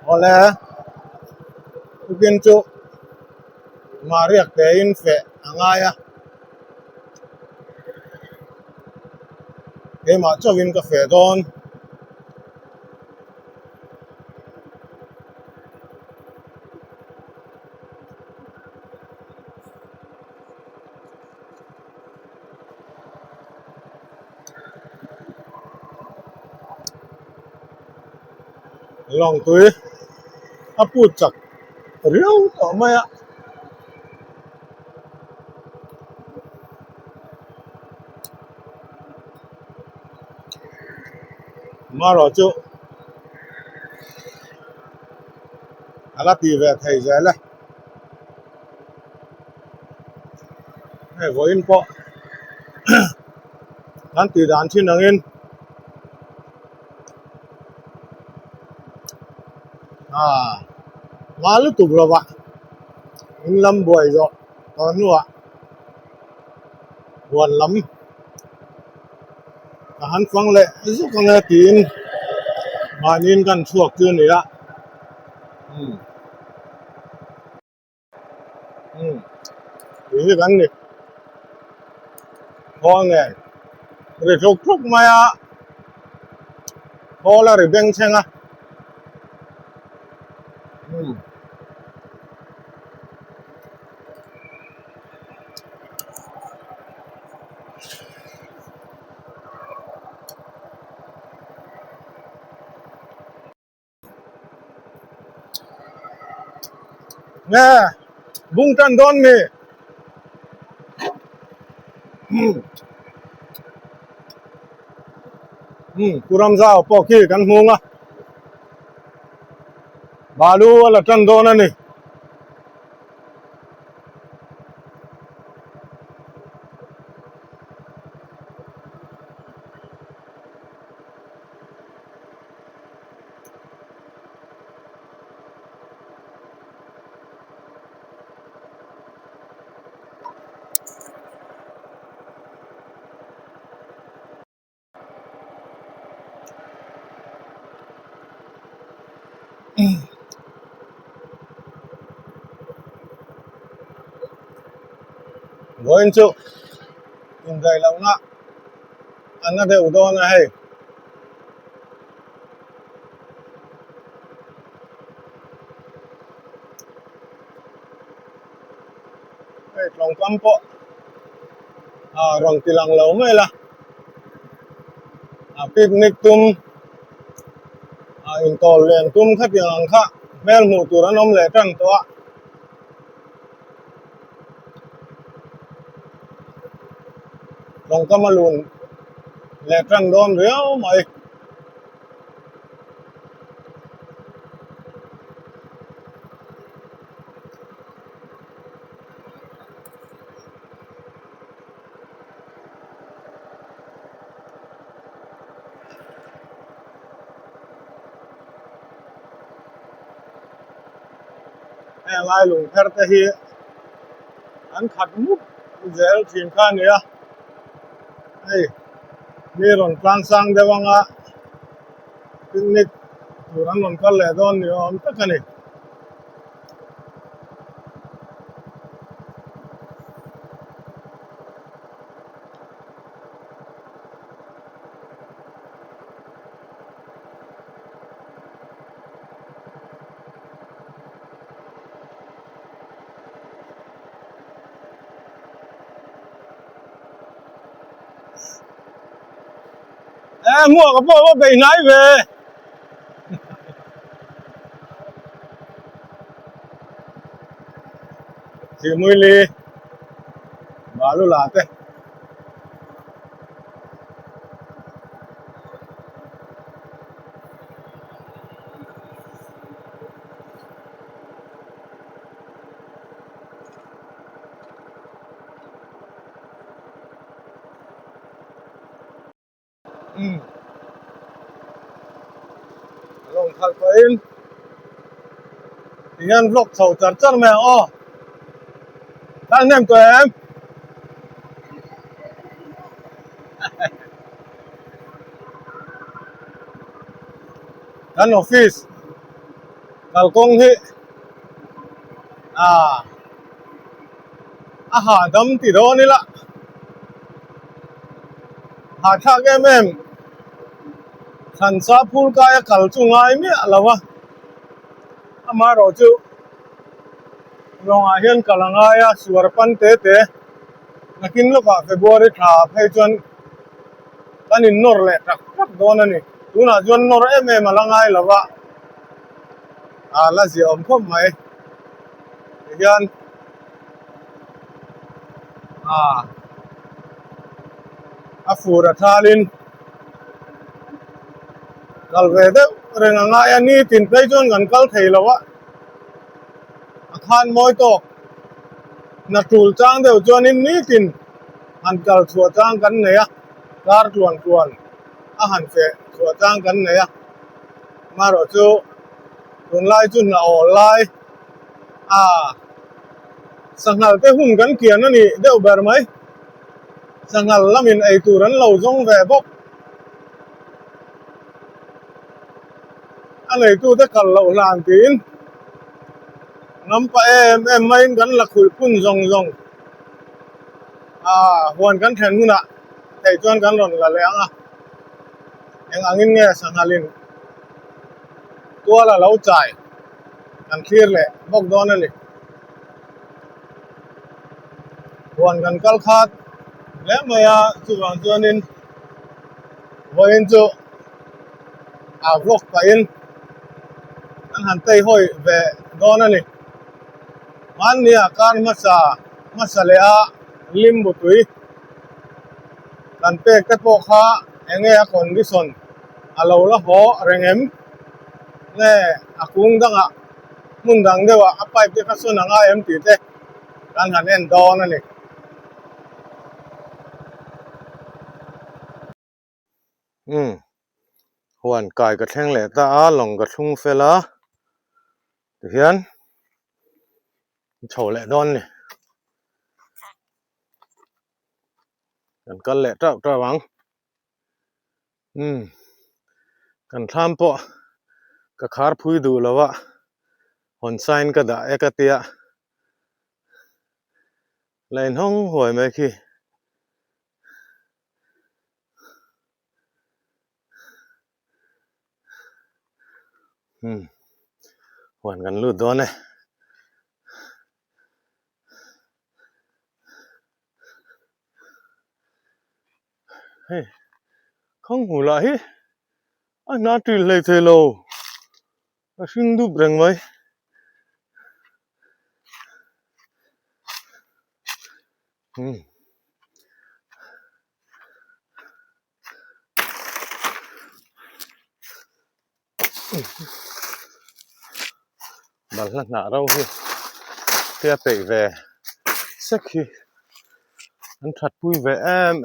Có lẽ biên trụ mà riêng cái in phệ ngay à cái mà cho viên cà phê đón lòng túi áp bút chặt riêu ở mày ạ mà rồi chú là tì về thầy dễ này này với in po đàn tì đàn trên năng in à ngã lúc tục rồi bạn in lâm buổi rồi còn nữa buồn lắm hắn phăng lệ giúp con nghe tin mà nhìn gần chuộc chưa này ạ ừ ừ cái gắn này ho nghe rồi chốc chốc mày ạ ho là rồi beng cheng à ừ nghe bung tan đón mi kuram giao po ki kan hunga balu là tan đón này với anh chú in dày lòng ạ ăn nó đều đón này hey lòng cam po à rong tilang lâu mấy là à picnic tum à in tol len tum khát yang ang kha mel mu tu ran om le tan to lòng cam alun le tan don riau mai em ai lùng fer te hi an khat mu zel thin kha nia hey ni ron plan sang dewanga picnic tu ran ron kal le don ni om takani mua cái bộ bị nãy về chỉ mười ly baru là thế lòng thật có in thì nhân vlog sầu chặt chặt mèo o anh em tụi em anh office kalkong hi ha dam ti do ni la ha tha ke mem san sa phul ka ya kal chu ngai mi alawa ama ro chu rong a hian kalanga ya suar pan te nakin lo ka February tha phei chuan kan in nor le tak tak don ani tuna chuan nor em alangai lawa la zi om khom mai hian a fura thalin kal ve de renga nga ya ni tin phei chuan kan kal thei lawa a khan moi to na tul chang deuh chuan in ni tin han kal chua chang kan nei a kar tuan tuan a han fe chua chang kan nei a maro chu tun lai chu na ol lai sangal te hun kan kian ani deuh ber mai sangal lamin ei turan lo zong ve bok anei tu te kal lo lan tin ngam pa em mai kan la khui pun zong zong huan kan then huna thei chuan kan ron la le anga eng angin nge sangalin tua la lo chai kan clear le bok don ani huan kan kal khat le maya chu wang chuan in voin chu vlog pa in an han tei hoi ve don ani man nia kan masa le a limbo tui kan pe te po kha enge a condition alo la ho rengem nge akung danga mun dang dewa a pipe te khasun anga em ti te kan han en don ani huan kai ka thleng le ta a long ka thung fela hian chho le don ni kan kal le trau wang kan tham po ka khar phui du lawa hon sign ka da ekatia lain hong hoi mai khi huan kan lut don ne hey không hù lại hi anh na tùy lệ thế lô xin đúp rừng mấy bản là nã đâu hi tia tệ về sắc hi anh thật vui vẻ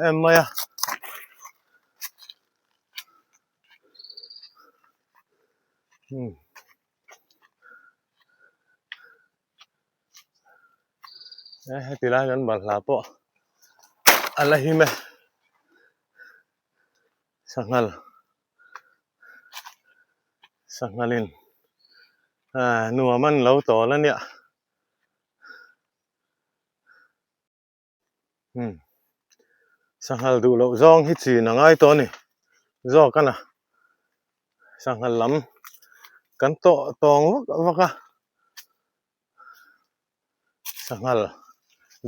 em mày à đấy thì là gần bản là po Allah hi me sangalin nuaman lâu to lan ya sangal du lo zong hi chi na ngai to ni zo kana sangal lam kan to tong vaka sangal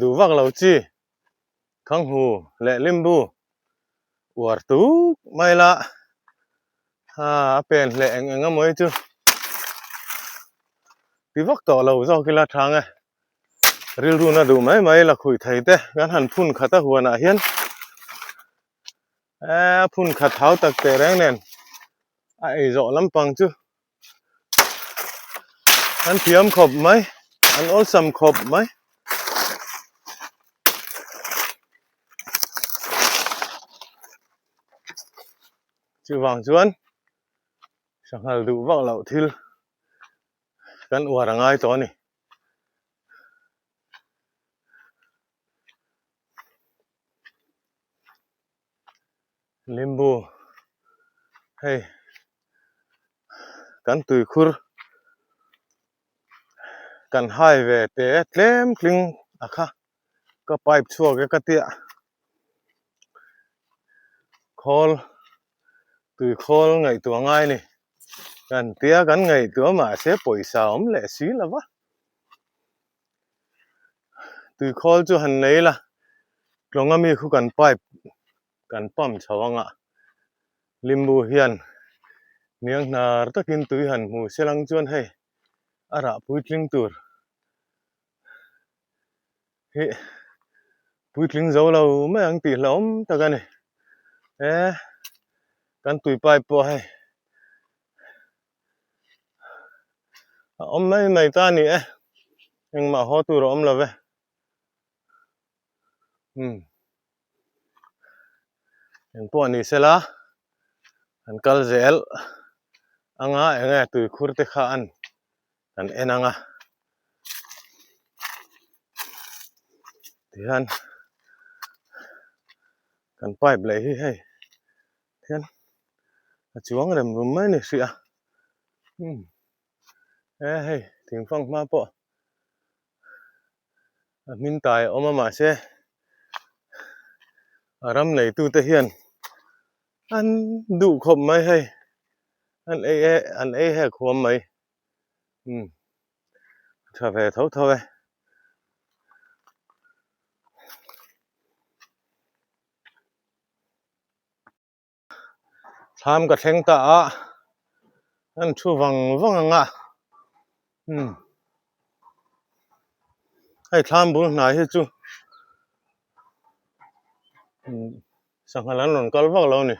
du vak lo chi khang hu le limbu war tu mai la pen le eng moi chu ti vak to lo zo ki la thang e ril ru na du mai la khui thei te gan han phun khata huan a hian phun khat thau tak te reng nen ai zo lampang chu an thiam khop mai an ol sam khop mai chu wang chuan sangal du vak lo thil kan war angai to ni limbo hey kan tui khur kan hai về te tlem kling akha ka pipe chua ke ka tia khol tui khol ngai tua ngai ni kan tia kan ngai tua ma se poisa om le si lawa tui khol chu han nei la tlongami khu kan pipe kan pam chawanga limbo hian niang nar takin tui han mu selang chuan hei ara puitling tur hi puitling zo lo mai ang ti hlom takani kan tui pipe po hei om mai ta ni nhưng mà ho tu rồi om love en po ni sela an kal zel anga enga tui khurte kha an enanga thian kan pipe le hi hei thian chuang rem rum mai ni sia hei thing phang ma po min tai oma ma se aram nei tu te hian an du khop mai hei an he khom mai tha ve thau thau tham ka thleng ta an thu wang anga hei tham bu nai hi chu sanghalan lon kal vak lo ni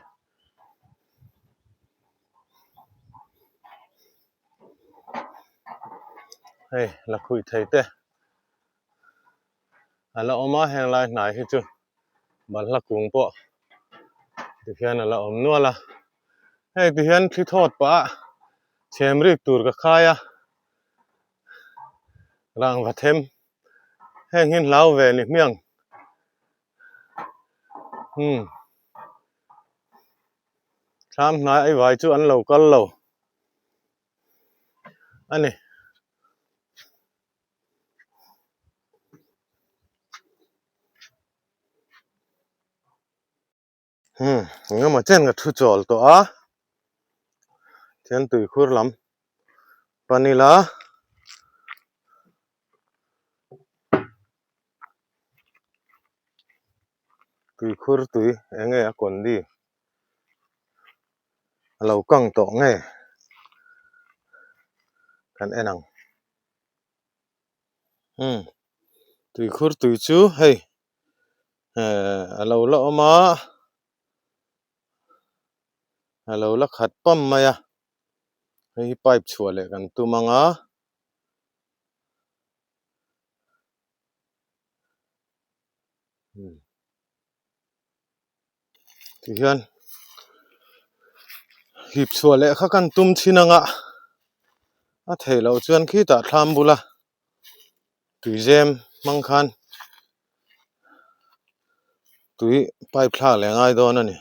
hei la khui thei te ala oma heng lai nai hi chu bal la kung po ti hian ala om nuala hei ti hian thli thot pa chem rik tur ka khaya rang va them heng hin lau ve ni miang tham nai ai vai chu an lo kal lo ani nga ma chen ga thu chol to thian tui khur lam panila tui khur tui enge a kon di alo kang to nge kan enang tui khur tui chu hei alo la oma alo la khat pam maya hei pipe chua le kan tu manga ti hian hip chua le kha kan tum chinanga a thei lo chuan khi ta thlam bula tui zem mang khan tui pipe thla le ngai don ani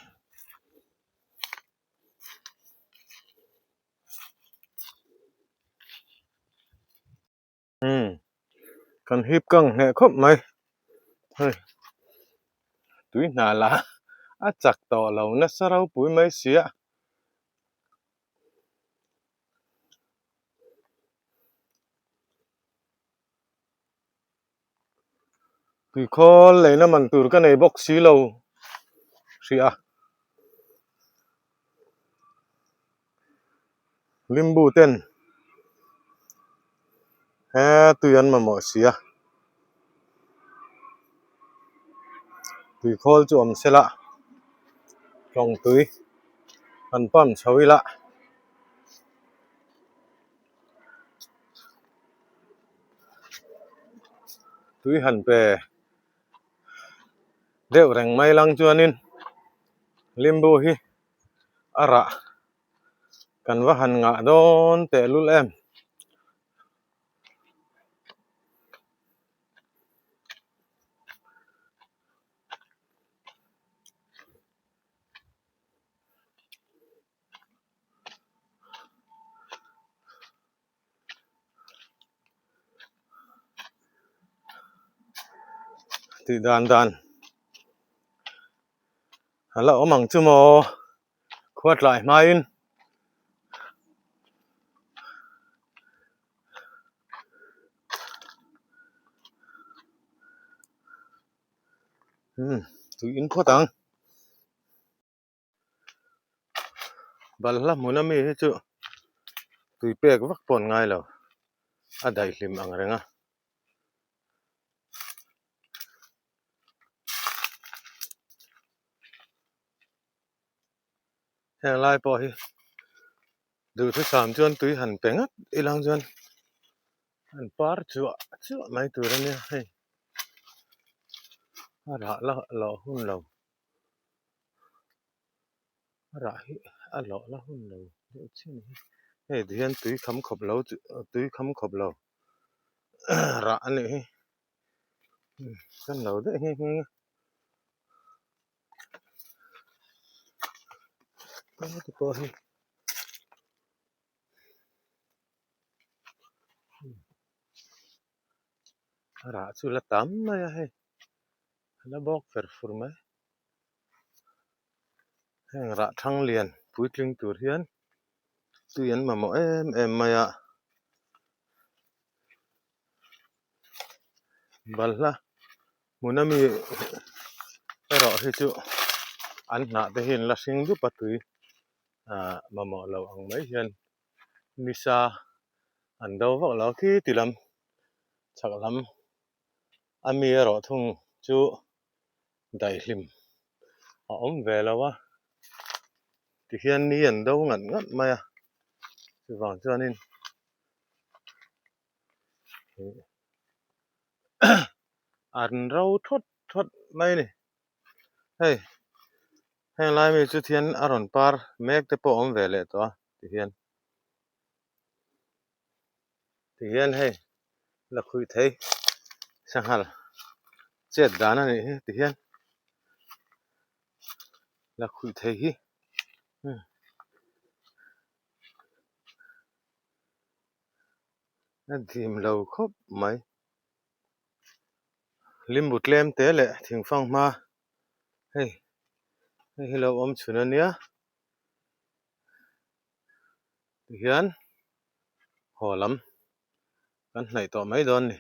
kan hip kang he khop mai hei tui na la a chak to lo na sarau pui mai sia tui khol le na man tur ka nei box si lo sia limbu ten he tui an ma mo sia tui khol chu om sela trong tui an pam chawila tui han pe deuh reng mai lang chuanin limbu hi ara kan va han nga don te lul em thì đàn đàn là ở mảng chứ mò khuất lại mai in tụi in khuất tăng bal la muna mi hết chứ tụi pe vắc pon ngay lâu à đại lim ang renga hang lai po hi du thứ sam chuan tụi hàn pengat ilang chuan hàn par chua mai tụi ra nè hey ra la hun lâu ra hi la hun lâu hey dian tụi khăm khop lâu ra này kan lâu đấy he tụi po hi ra chu la tam mai he la bok fer fur mai hang ra thang liền pui tling tur hian tụi anh mà mỗi em mày à bal la munami rõ thì chú anh nãy thì hiện là sinh giúp bắt tụi mà mỗi lâu ăn mấy hiền misa anh đâu vậy là khi thì làm chắc lắm anh mi rõ thùng chú đại lim ông về là wa thì hiện ni anh đâu ngẩn ngắt mày à thì vàng cho nên anh rau thốt mấy này hey hay là mình chú thiên aron par make the po ông về lại to thì hiện hey là khui thấy sang hal chết đàn này thì hiện là khui thấy hi nó tìm lâu khóc mấy Limbo lem té lệ thỉnh phong ma hey lâu om chuna nia hian hồ lắm kan hnai to mai don ni